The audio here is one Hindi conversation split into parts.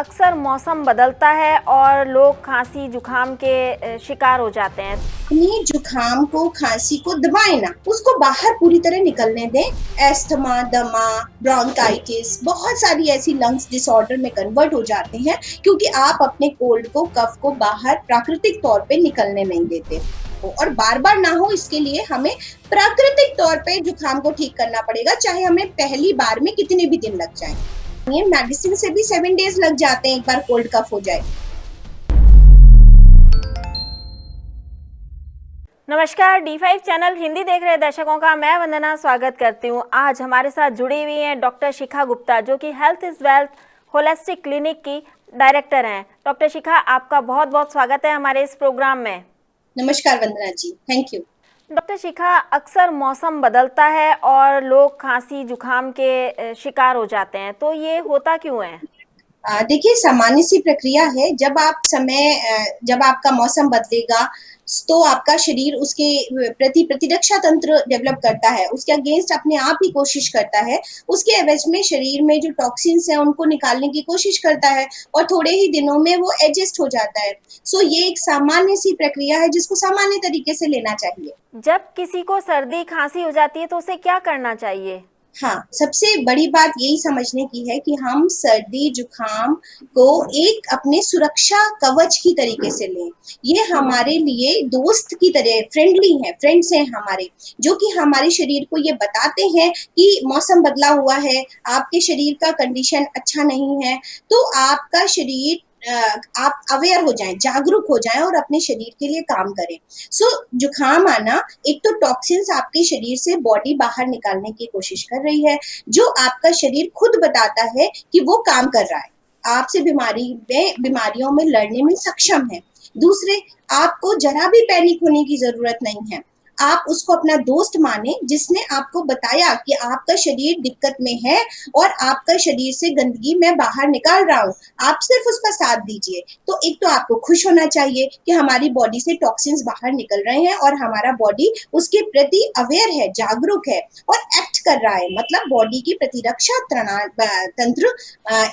अक्सर मौसम बदलता है और लोग खांसी जुकाम के शिकार हो जाते हैं। अपनी जुकाम को खांसी को दबाए ना, उसको बाहर पूरी तरह निकलने दें। एस्थमा, दमा, ब्रोंकाइटिस बहुत सारी ऐसी लंग्स डिसऑर्डर में कन्वर्ट हो जाते हैं क्योंकि आप अपने कोल्ड को, कफ को बाहर प्राकृतिक तौर पे निकलने नहीं देते। और बार बार ना हो इसके लिए हमें प्राकृतिक तौर पे जुकाम को ठीक करना पड़ेगा, चाहे हमें पहली बार में कितने भी दिन लग जाए। ये मेडिसिन से भी 7 डेज लग जाते हैं एक बार कोल्ड कफ हो जाए। नमस्कार, D5 चैनल हिंदी देख रहे दर्शकों का मैं वंदना स्वागत करती हूँ। आज हमारे साथ जुड़ी हुई हैं डॉक्टर शिखा गुप्ता, जो कि health is wealth holistic clinic की डायरेक्टर हैं। डॉक्टर शिखा, आपका बहुत बहुत स्वागत है हमारे इस प्रोग्राम में। नमस्कार वंदना जी, थैंक यू। डॉक्टर शिखा, अक्सर मौसम बदलता है और लोग खांसी जुकाम के शिकार हो जाते हैं, तो ये होता क्यों है? देखिए, सामान्य सी प्रक्रिया है। जब आपका मौसम बदलेगा तो आपका शरीर उसके प्रति प्रतिरक्षा तंत्र डेवलप करता है, उसके अगेंस्ट अपने आप ही कोशिश करता है। उसके एवज में शरीर में जो टॉक्सिन्स हैं उनको निकालने की कोशिश करता है और थोड़े ही दिनों में वो एडजस्ट हो जाता है। सो ये एक सामान्य सी प्रक्रिया है जिसको सामान्य तरीके से लेना चाहिए। जब किसी को सर्दी खांसी हो जाती है तो उसे क्या करना चाहिए? हाँ, सबसे बड़ी बात यही समझने की है कि हम सर्दी जुकाम को एक अपने सुरक्षा कवच की तरीके से लें। ये हमारे लिए दोस्त की तरह फ्रेंडली हैं, फ्रेंड्स हैं हमारे, जो कि हमारे शरीर को ये बताते हैं कि मौसम बदला हुआ है, आपके शरीर का कंडीशन अच्छा नहीं है। तो आपका शरीर आप अवेयर हो जाएं, जागरूक हो जाएं और अपने शरीर के लिए काम करें। जुकाम आना, एक तो टॉक्सिन्स आपके शरीर से बॉडी बाहर निकालने की कोशिश कर रही है, जो आपका शरीर खुद बताता है कि वो काम कर रहा है, आपसे बीमारियों में लड़ने में सक्षम है। दूसरे, आपको जरा भी पैनिक होने की जरूरत नहीं है। आप उसको अपना दोस्त माने जिसने आपको बताया कि आपका शरीर दिक्कत में है और आपका शरीर से गंदगी मैं बाहर निकाल रहा हूँ, आप सिर्फ उसका साथ दीजिए। तो एक तो आपको खुश होना चाहिए कि हमारी बॉडी से टॉक्सिन्स बाहर निकल रहे हैं और हमारा बॉडी उसके प्रति अवेयर है, जागरूक है और एक्ट कर रहा है। मतलब बॉडी की प्रतिरक्षा तंत्र,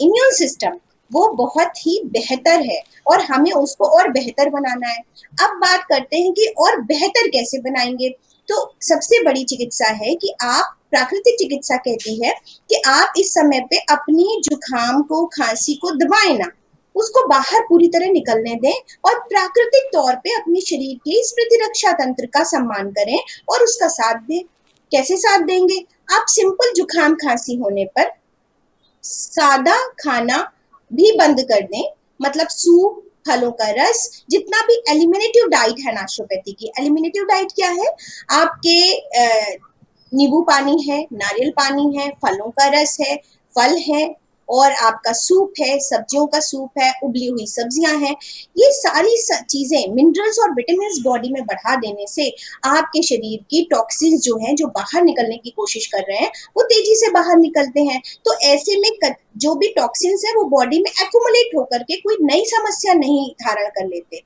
इम्यून सिस्टम, वो बहुत ही बेहतर है और हमें उसको और बेहतर बनाना है। अब बात करते हैं कि और बेहतर कैसे बनाएंगे। तो सबसे बड़ी चिकित्सा है कि आप, प्राकृतिक चिकित्सा कहती है कि आप इस समय पे अपनी जुकाम को, खांसी को दबाएं ना, उसको बाहर पूरी तरह निकलने दें और प्राकृतिक तौर पे अपने शरीर के इस प्रतिरक्षा तंत्र का सम्मान करें और उसका साथ दें। कैसे साथ देंगे? आप सिंपल जुकाम खांसी होने पर सादा खाना भी बंद कर दें। मतलब सूप, फलों का रस, जितना भी एलिमिनेटिव डाइट है नेचुरोपैथी की। एलिमिनेटिव डाइट क्या है? आपके नींबू पानी है, नारियल पानी है, फलों का रस है, फल है और आपका सूप है, सब्जियों का सूप है, उबली हुई सब्जियां हैं। ये सारी चीजें मिनरल्स और विटामिन्स बॉडी में बढ़ा देने से आपके शरीर की टॉक्सिन्स जो हैं, जो बाहर निकलने की कोशिश कर रहे हैं, वो तेजी से बाहर निकलते हैं। तो ऐसे में जो भी टॉक्सिन्स है वो बॉडी में एक्यूमुलेट होकर के कोई नई समस्या नहीं धारण कर लेते।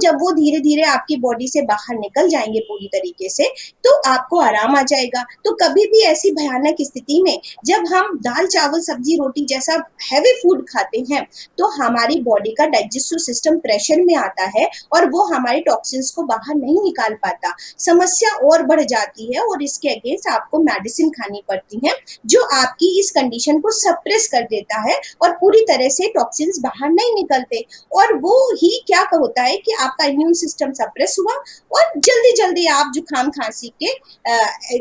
जब वो धीरे धीरे आपकी बॉडी से बाहर निकल जाएंगे पूरी तरीके से, तो आपको आराम आ जाएगा। तो कभी भी ऐसी भयानक स्थिति में जब हम दाल चावल सब्जी रोटी जैसा हैवी फूड खाते हैं तो हमारी बॉडी का डाइजेस्टिव सिस्टम प्रेशर में आता है और वो हमारे टॉक्सिन्स को बाहर नहीं निकाल पाता। समस्या और बढ़ जाती है और इसके अगेंस्ट आपको मेडिसिन खानी पड़ती है, जो आपकी इस कंडीशन को सप्रेस कर देता है और पूरी तरह से टॉक्सिन्स बाहर नहीं निकलते। और वो ही क्या होता है कि आपका इम्यून सिस्टम सप्रेस हुआ और जल्दी जल्दी आप जुकाम खांसी के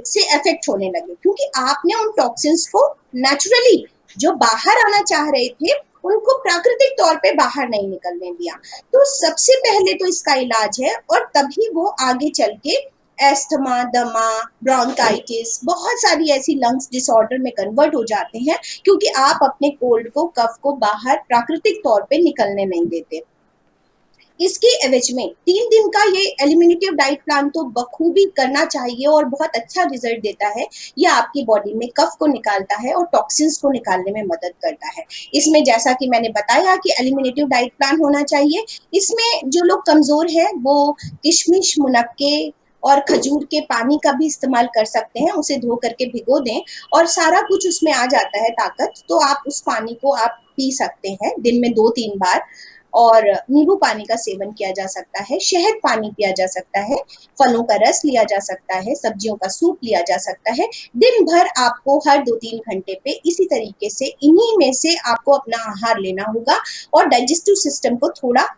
से अफेक्ट होने लगे, क्योंकि आपने उन टॉक्सिन्स को नेचुरली जो बाहर आना चाह रहे थे उनको प्राकृतिक तौर पे बाहर नहीं निकलने दिया। तो सबसे पहले तो इसका इलाज है और तभी वो आगे चल के एस्थमा, दमा, ब्रोंकाइटिस बहुत सारी ऐसी लंग्स डिसऑर्डर में कन्वर्ट हो जाते हैं क्योंकि आप अपने कोल्ड को, कफ को बाहर प्राकृतिक तौर पे निकलने नहीं देते। इसके एवज में 3 दिन का ये एलिमिनेटिव डाइट प्लान तो बखूबी करना चाहिए और बहुत अच्छा रिजल्ट देता है। ये आपकी बॉडी में कफ को निकालता है और टॉक्सिन्स को निकालने में मदद करता है। इसमें जैसा कि मैंने बताया कि एलिमिनेटिव डाइट प्लान होना चाहिए। इसमें जो लोग कमजोर है वो किशमिश, मुनक्के और खजूर के पानी का भी इस्तेमाल कर सकते हैं। उसे धो करके भिगो दें और सारा कुछ उसमें आ जाता है ताकत। तो आप उस पानी को आप पी सकते हैं दिन में 2-3 बार। और नींबू पानी का सेवन किया जा सकता है, शहद पानी पिया जा सकता है, फलों का रस लिया जा सकता है, सब्जियों का सूप लिया जा सकता है। दिन भर आपको हर 2-3 घंटे पे इसी तरीके से इन्हीं में से आपको अपना आहार लेना होगा और डाइजेस्टिव सिस्टम को थोड़ा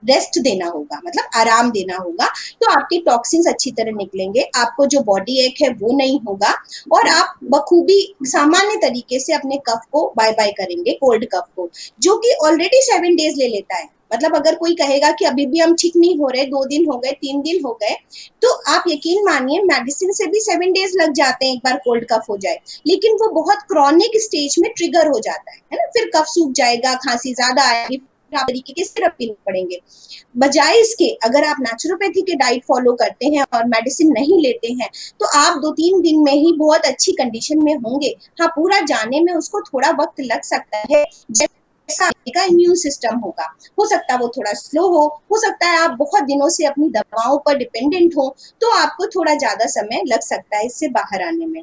रेस्ट देना होगा, मतलब आराम देना होगा। तो आपके टॉक्सिन्स अच्छी तरह निकलेंगे, आपको जो बॉडी एक है वो नहीं होगा और आप बखूबी सामान्य तरीके से अपने कफ को बाय बाय करेंगे, कोल्ड कफ को, जो कि ऑलरेडी 7 डेज ले लेता है। मतलब अगर कोई कहेगा कि अभी भी हम ठीक नहीं हो रहे, 2 दिन हो गए, 3 दिन हो गए, तो आप यकीन मानिए मेडिसिन से भी 7 डेज लग जाते हैं एक बार कोल्ड कफ हो जाए। लेकिन वो बहुत क्रॉनिक स्टेज में ट्रिगर हो जाता है ना, फिर कफ सूख जाएगा, खांसी ज्यादा आएगी, तरीके के सिरप पीने पड़ेंगे। बजाय इसके अगर आप नेचुरोपैथी के डाइट फॉलो करते हैं और मेडिसिन नहीं लेते हैं, तो आप 2-3 दिन में ही बहुत अच्छी कंडीशन में होंगे। हाँ, पूरा जाने में उसको थोड़ा वक्त लग सकता है, जैसा आपका इम्यून सिस्टम होगा, हो सकता है वो थोड़ा स्लो हो सकता है आप बहुत दिनों से अपनी दवाओं पर डिपेंडेंट हो, तो आपको थोड़ा ज्यादा समय लग सकता है इससे बाहर आने में।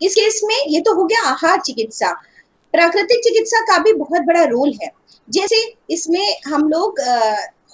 इस केस में ये तो हो गया आहार चिकित्सा। प्राकृतिक चिकित्सा का भी बहुत बड़ा रोल है। जैसे इसमें हम लोग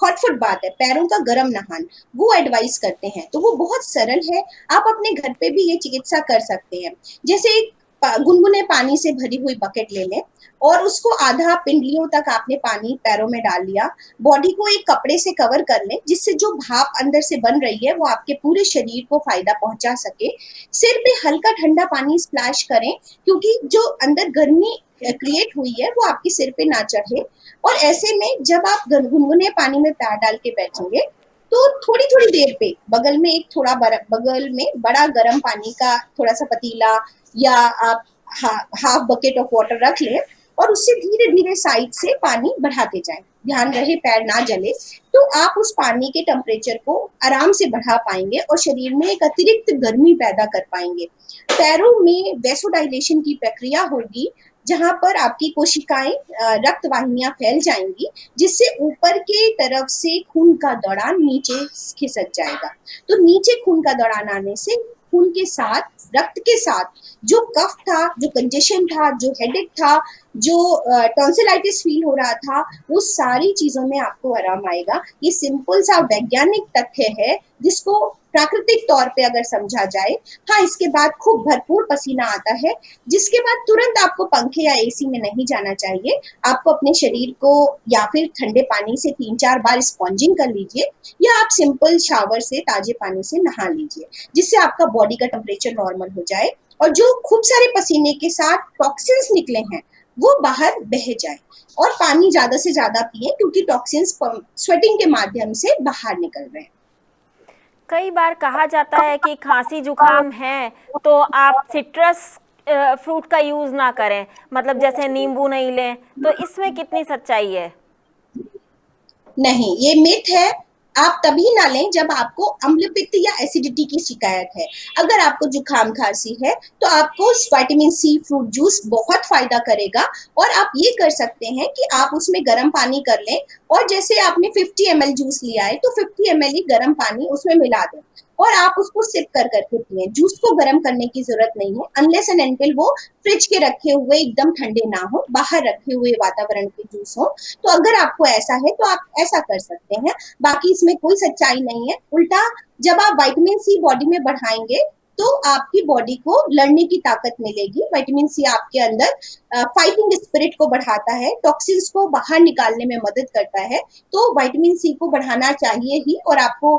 हॉट फुट बात है, पैरों का गर्म नहान, वो एडवाइस करते हैं, तो वो बहुत सरल है। आप अपने घर पे भी ये चिकित्सा कर सकते हैं। जैसे एक गुनगुने पानी से भरी हुई बकेट ले लें और उसको आधा पिंडलियों तक आपने पानी पैरों में डाल लिया, बॉडी को एक कपड़े से कवर कर लें जिससे जो भाप अंदर से बन रही है वो आपके पूरे शरीर को फायदा पहुंचा सके। सिर पे हल्का ठंडा पानी स्प्लैश करें, क्योंकि जो अंदर गर्मी क्रिएट हुई है वो आपके सिर पे ना चढ़े। और ऐसे में जब आप गुनगुने पानी में पैर डाल के बैठेंगे, तो थोड़ी थोड़ी देर पे बगल में एक थोड़ा बगल में बड़ा गर्म पानी का थोड़ा सा पतीला या आप हाफ बकेट ऑफ वाटर रख लें और उससे धीरे धीरे साइड से पानी बढ़ाते जाएं। ध्यान रहे पैर ना जले। तो आप उस पानी के टेम्परेचर को आराम से बढ़ा पाएंगे और शरीर में एक अतिरिक्त गर्मी पैदा कर पाएंगे। पैरों में वैसोडाइलेशन की प्रक्रिया होगी, जहां पर आपकी कोशिकाएं रक्त वाहिनियां फैल जाएंगी, जिससे ऊपर के तरफ से खून का दौड़ान नीचे खिसक जाएगा। तो नीचे खून का दौड़ान आने से खून के साथ, रक्त के साथ जो कफ था, जो कंजेशन था, जो हेडेक था, जो टॉन्सिलाइटिस फील हो रहा था, वो सारी चीजों में आपको आराम आएगा। ये सिंपल सा वैज्ञानिक तथ्य है जिसको प्राकृतिक तौर पे अगर समझा जाए। हाँ, इसके बाद खूब भरपूर पसीना आता है, जिसके बाद तुरंत आपको पंखे या एसी में नहीं जाना चाहिए। आपको अपने शरीर को या फिर ठंडे पानी से 3-4 बार स्पॉन्जिंग कर लीजिए, या आप सिंपल शावर से ताजे पानी से नहा लीजिए, जिससे आपका बॉडी का टेम्परेचर नॉर्मल हो जाए और जो खूब सारे पसीने के साथ टॉक्सिन्स निकले हैं वो बाहर बह जाए। और पानी ज्यादा से ज्यादा पिए, क्योंकि टॉक्सिन्स स्वेटिंग के माध्यम से बाहर निकल रहे हैं। कई बार कहा जाता है कि खांसी जुकाम है तो आप सिट्रस फ्रूट का यूज ना करें, मतलब जैसे नींबू नहीं लें, तो इसमें कितनी सच्चाई है? नहीं, ये मिथ है। आप तभी ना लें जब आपको अम्लपित्त या एसिडिटी की शिकायत है। अगर आपको जुकाम खांसी है तो आपको विटामिन सी फ्रूट जूस बहुत फायदा करेगा। और आप ये कर सकते हैं कि आप उसमें गर्म पानी कर लें और जैसे आपने 50 ml जूस लिया है तो 50 ml ही गर्म पानी उसमें मिला दें और आप उसको सिप कर करके पिए। जूस को गर्म करने की जरूरत नहीं है, अनलेस एंड अनटिल वो फ्रिज के रखे हुए एकदम ठंडे ना हो, बाहर रखे हुए वातावरण के जूस हो। तो अगर आपको ऐसा है तो आप ऐसा कर सकते हैं। बाकी इसमें कोई सच्चाई नहीं है। उल्टा जब आप विटामिन सी बॉडी में बढ़ाएंगे तो आपकी बॉडी को लड़ने की ताकत मिलेगी। विटामिन सी आपके अंदर फाइटिंग स्पिरिट को बढ़ाता है, टॉक्सिन्स को बाहर निकालने में मदद करता है। तो विटामिन सी को बढ़ाना चाहिए ही। और आपको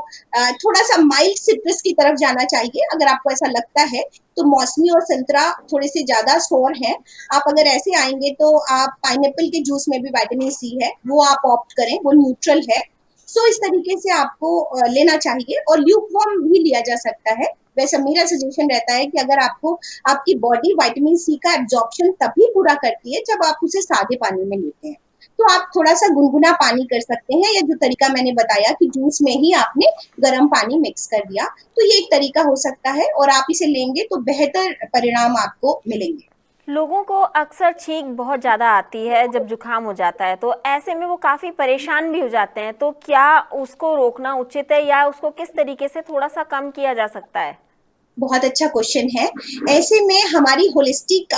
थोड़ा सा माइल्ड सिट्रस की तरफ जाना चाहिए। अगर आपको ऐसा लगता है तो मौसमी और संतरा थोड़े से ज्यादा सोर हैं, आप अगर ऐसे आएंगे तो आप पाइनएप्पल के जूस में भी विटामिन सी है, वो आप ऑप्ट करें, वो न्यूट्रल है। सो इस तरीके से आपको लेना चाहिए और ल्यूकवार्म भी लिया जा सकता है। वैसे मेरा सजेशन रहता है कि अगर आपको आपकी बॉडी विटामिन सी का एब्जॉर्प्शन तभी पूरा करती है जब आप उसे सादे पानी में लेते हैं। तो आप थोड़ा सा गुनगुना पानी कर सकते हैं, या जो तरीका मैंने बताया कि जूस में ही आपने गर्म पानी मिक्स कर दिया, तो ये एक तरीका हो सकता है और आप इसे लेंगे तो बेहतर परिणाम आपको मिलेंगे। लोगों को अक्सर छींक बहुत ज़्यादा आती है जब जुकाम हो जाता है, तो ऐसे में वो काफ़ी परेशान भी हो जाते हैं। तो क्या उसको रोकना उचित है या उसको किस तरीके से थोड़ा सा कम किया जा सकता है? बहुत अच्छा क्वेश्चन है। ऐसे में हमारी होलिस्टिक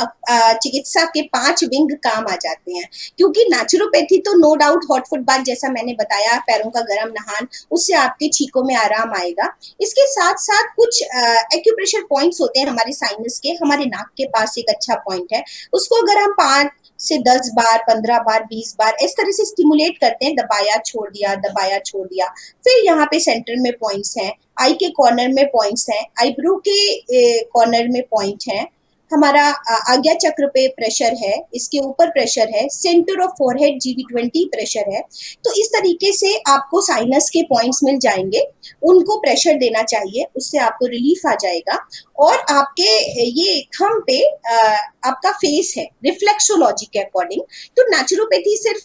चिकित्सा के 5 विंग काम आ जाते हैं, क्योंकि नेचुरोपैथी तो no doubt hot foot bath जैसा मैंने बताया, पैरों का गर्म नहान, उससे आपके छींकों में आराम आएगा। इसके साथ साथ कुछ एक्यूप्रेशर पॉइंट्स होते हैं हमारे साइनस के, हमारे नाक के पास एक अच्छा पॉइंट है, उसको अगर हम 5 से 10 बार, 15 बार, 20 बार इस तरह से स्टिमुलेट करते हैं, दबाया छोड़ दिया, दबाया छोड़ दिया। फिर यहाँ पे सेंटर में पॉइंट्स हैं, आई के कॉर्नर में पॉइंट्स हैं, आईब्रो के कॉर्नर में पॉइंट हैं, हमारा आज्ञा चक्र पे प्रेशर है, इसके ऊपर प्रेशर है, centre of forehead GV20 pressure है। तो इस तरीके से आपको साइनस के पॉइंट्स मिल जाएंगे, उनको प्रेशर देना चाहिए, उससे आपको रिलीफ आ जाएगा। और आपके ये थंब पे आपका फेस है रिफ्लेक्सोलॉजी के अकॉर्डिंग। तो नेचुरोपैथी सिर्फ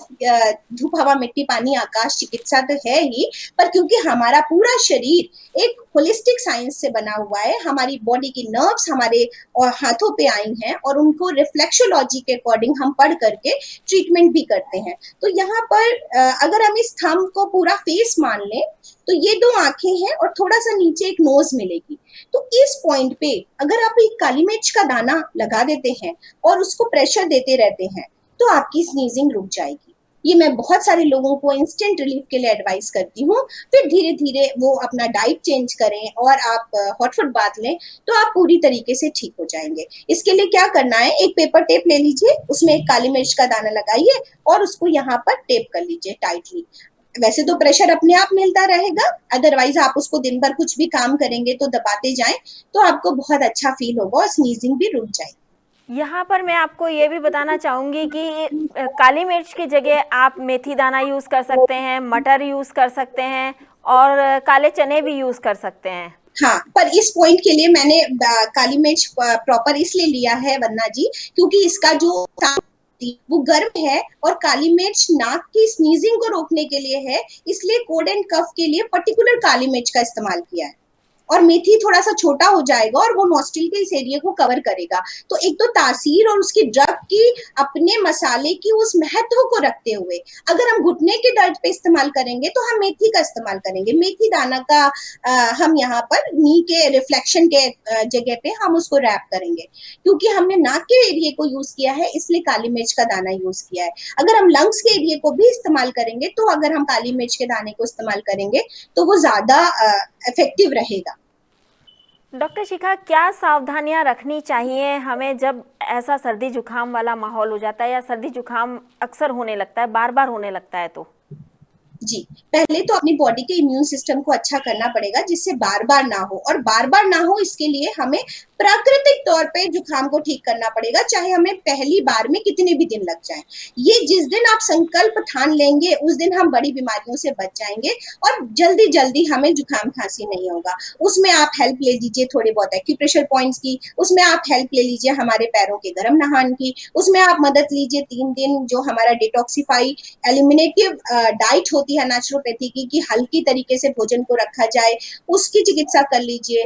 धूप हवा मिट्टी पानी आकाश चिकित्सा तो है ही, पर क्योंकि हमारा पूरा शरीर एक होलिस्टिक साइंस से बना हुआ है, हमारी बॉडी की नर्व्स हमारे और हाथों पे आई हैं, और उनको रिफ्लेक्सोलॉजी के अकॉर्डिंग हम पढ़ करके ट्रीटमेंट भी करते हैं। तो यहाँ पर अगर हम इस थंब को पूरा फेस मान लें, तो ये 2 आंखें हैं और थोड़ा सा नीचे एक नोज मिलेगी। तो इस पॉइंट पे अगर आप एक काली मिर्च का दाना लगा देते हैं और उसको प्रेशर देते रहते हैं, तो आपकी स्नीजिंग रुक जाएगी। ये मैं बहुत सारे लोगों को इंस्टेंट रिलीफ के लिए एडवाइस करती हूँ। फिर धीरे धीरे वो अपना डाइट चेंज करें और आप हॉट फुट बाथ लें, तो आप पूरी तरीके से ठीक हो जाएंगे। इसके लिए क्या करना है, एक पेपर टेप ले लीजिए, उसमें एक काली मिर्च का दाना लगाइए और उसको यहाँ पर टेप कर लीजिए टाइटली। वैसे तो प्रेशर अपने आप मिलता रहेगा, अदरवाइज आप उसको दिन भर कुछ भी काम करेंगे तो दबाते जाएं, तो आपको बहुत अच्छा फील होगा और स्नीजिंग भी रुक जाएगी। यहाँ पर मैं आपको ये भी बताना चाहूँगी कि काली मिर्च की जगह आप मेथी दाना यूज़ कर सकते हैं, मटर यूज़ कर सकते हैं और काले चने भी यूज़ कर सकते हैं। हाँ, पर इस पॉइंट के लिए मैंने काली मिर्च प्रॉपर इसलिए लिया है वंदना जी, क्योंकि इसका जो वो गर्म है और काली मिर्च नाक की स्नीजिंग को रोकने के लिए है, इसलिए कोल्ड एंड कफ के लिए पर्टिकुलर काली मिर्च का इस्तेमाल किया है। और मेथी थोड़ा सा छोटा हो जाएगा और वो नॉस्ट्रिल के इस एरिया को कवर करेगा। तो एक तो तासीर और उसकी ड्रग की अपने मसाले की उस महत्व को रखते हुए, अगर हम घुटने के दर्द पे इस्तेमाल करेंगे तो हम मेथी का इस्तेमाल करेंगे। मेथी दाना का हम यहाँ पर नी के रिफ्लेक्शन के जगह पे हम उसको रैप करेंगे। क्योंकि हमने नाक के एरिया को यूज किया है, इसलिए काली मिर्च का दाना यूज किया है। अगर हम लंग्स के एरिया को भी इस्तेमाल करेंगे, तो अगर हम काली मिर्च के दाने को इस्तेमाल करेंगे तो वो ज्यादा इफेक्टिव रहेगा। डॉक्टर शिखा, क्या सावधानियां रखनी चाहिए हमें जब ऐसा सर्दी जुकाम वाला माहौल हो जाता है या सर्दी जुकाम अक्सर होने लगता है, बार बार होने लगता है? तो जी, पहले तो अपनी बॉडी के इम्यून सिस्टम को अच्छा करना पड़ेगा, जिससे बार बार ना हो, और बार बार ना हो इसके लिए हमें प्राकृतिक तौर पे जुकाम को ठीक करना पड़ेगा, चाहे हमें पहली बार में कितने भी दिन लग जाएं। ये जिस दिन आप संकल्प ठान लेंगे, उस दिन हम बड़ी बीमारियों से बच जाएंगे और जल्दी जल्दी हमें जुकाम खांसी नहीं होगा। उसमें आप हेल्प ले लीजिए थोड़े बहुत एक्यूप्रेशर पॉइंट्स की, उसमें आप हेल्प ले लीजिए हमारे पैरों के गर्म नहान की, उसमें आप मदद लीजिए 3 दिन जो हमारा डिटॉक्सिफाई एलिमिनेटिव डाइट होती है नेचुरोपैथी की, कि हल्की तरीके से भोजन को रखा जाए, उसकी चिकित्सा कर लीजिए।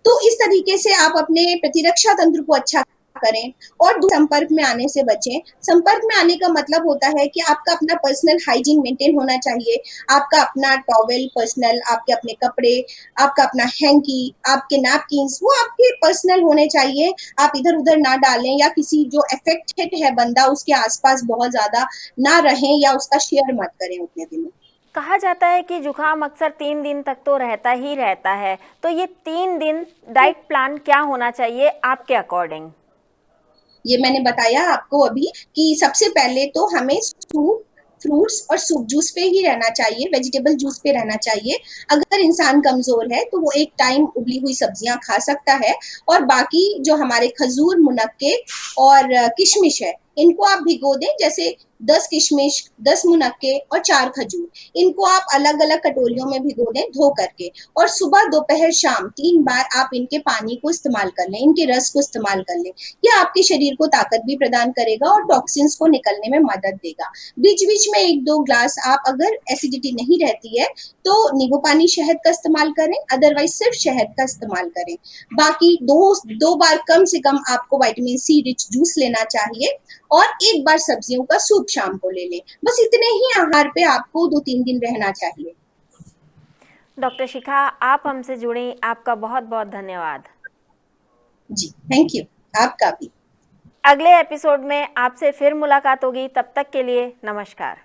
तो इस तरीके से आप अपने प्रतिरक्षा तंत्र को अच्छा करें और संपर्क में आने से बचें। संपर्क में आने का मतलब होता है कि आपका अपना पर्सनल हाइजीन मेंटेन होना चाहिए, आपका अपना टॉवेल पर्सनल, आपके अपने कपड़े, आपका अपना हैंकी, आपके नैपकिन्स, वो आपके पर्सनल होने चाहिए। आप इधर उधर ना डालें, या किसी जो अफेक्टेड है बंदा उसके आसपास बहुत ज्यादा ना रहें, या उसका शेयर मत करें उतने दिनों। कहा जाता है कि जुकाम अक्सर 3 दिन तक तो रहता ही रहता है, तो ये 3 दिन डाइट प्लान क्या होना चाहिए आपके अकॉर्डिंग? ये मैंने बताया आपको अभी कि सबसे पहले तो हमें सूप, फ्रूट्स और सूप जूस पे ही रहना चाहिए, वेजिटेबल जूस पे रहना चाहिए। अगर इंसान कमजोर है तो वो एक टाइम उबली हुई सब्जियां खा सकता है, और बाकी जो हमारे खजूर, मुनक्के और किशमिश है, इनको आप भिगो दें। जैसे 10 किशमिश, 10 मुनक्के और 4 खजूर, इनको आप अलग अलग कटोरियों में भिगो दें धो करके, और सुबह दोपहर शाम 3 बार आप इनके पानी को इस्तेमाल कर लें, इनके रस को इस्तेमाल कर लें। यह आपके शरीर को ताकत भी प्रदान करेगा और टॉक्सिन्स को निकलने में मदद देगा। बीच बीच में 1-2 ग्लास आप, अगर एसिडिटी नहीं रहती है तो नींबू पानी शहद का इस्तेमाल करें, अदरवाइज सिर्फ शहद का इस्तेमाल करें। बाकी दो बार कम से कम आपको विटामिन सी रिच जूस लेना चाहिए, और 1 बार सब्जियों का सूप शाम को ले लें। बस इतने ही आहार पे आपको 2-3 दिन रहना चाहिए। डॉक्टर शिखा, आप हमसे जुड़ी, आपका बहुत बहुत धन्यवाद। जी, थैंक यू, आपका भी। अगले एपिसोड में आपसे फिर मुलाकात होगी, तब तक के लिए नमस्कार।